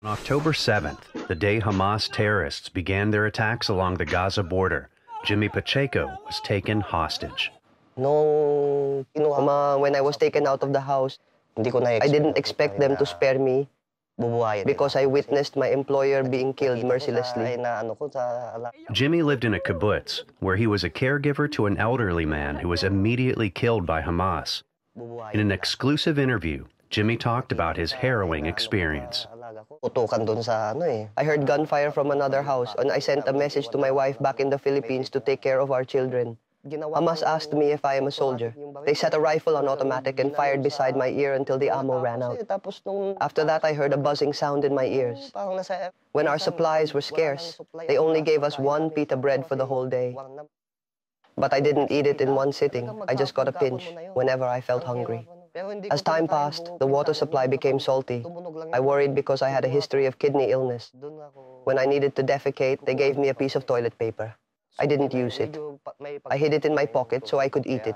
On October 7th, the day Hamas terrorists began their attacks along the Gaza border, Jimmy Pacheco was taken hostage. When I was taken out of the house, I didn't expect them to spare me because I witnessed my employer being killed mercilessly. Jimmy lived in a kibbutz, where he was a caregiver to an elderly man who was immediately killed by Hamas. In an exclusive interview, Jimmy talked about his harrowing experience. I heard gunfire from another house, and I sent a message to my wife back in the Philippines to take care of our children. Hamas asked me if I am a soldier. They set a rifle on automatic and fired beside my ear until the ammo ran out. After that, I heard a buzzing sound in my ears. When our supplies were scarce, they only gave us one pita bread for the whole day. But I didn't eat it in one sitting. I just got a pinch whenever I felt hungry. As time passed, the water supply became salty. I worried because I had a history of kidney illness. When I needed to defecate, they gave me a piece of toilet paper. I didn't use it. I hid it in my pocket so I could eat it.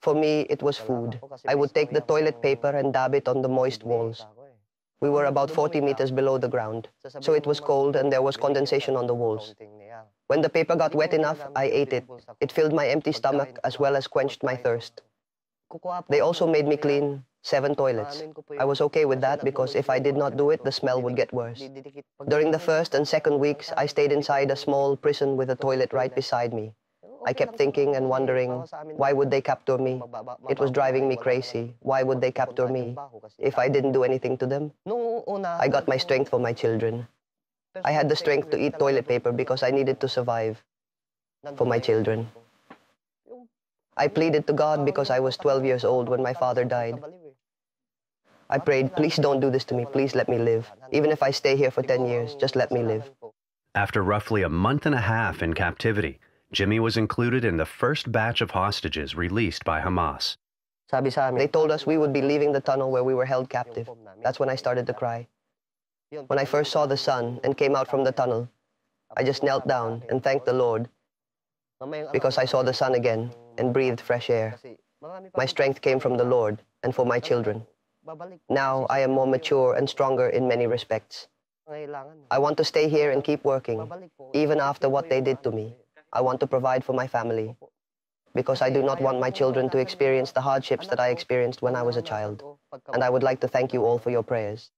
For me, it was food. I would take the toilet paper and dab it on the moist walls. We were about 40 meters below the ground, so it was cold and there was condensation on the walls. When the paper got wet enough, I ate it. It filled my empty stomach as well as quenched my thirst. They also made me clean 7 toilets. I was okay with that because if I did not do it, the smell would get worse. During the first and second weeks, I stayed inside a small prison with a toilet right beside me. I kept thinking and wondering, why would they capture me? It was driving me crazy. Why would they capture me if I didn't do anything to them? I got my strength for my children. I had the strength to eat toilet paper because I needed to survive for my children. I pleaded to God because I was 12 years old when my father died. I prayed, please don't do this to me, please let me live. Even if I stay here for 10 years, just let me live. After roughly a month and a half in captivity, Jimmy was included in the first batch of hostages released by Hamas. They told us we would be leaving the tunnel where we were held captive. That's when I started to cry. When I first saw the sun and came out from the tunnel, I just knelt down and thanked the Lord because I saw the sun again and breathed fresh air. My strength came from the Lord and for my children. Now I am more mature and stronger in many respects. I want to stay here and keep working, even after what they did to me. I want to provide for my family because I do not want my children to experience the hardships that I experienced when I was a child. And I would like to thank you all for your prayers.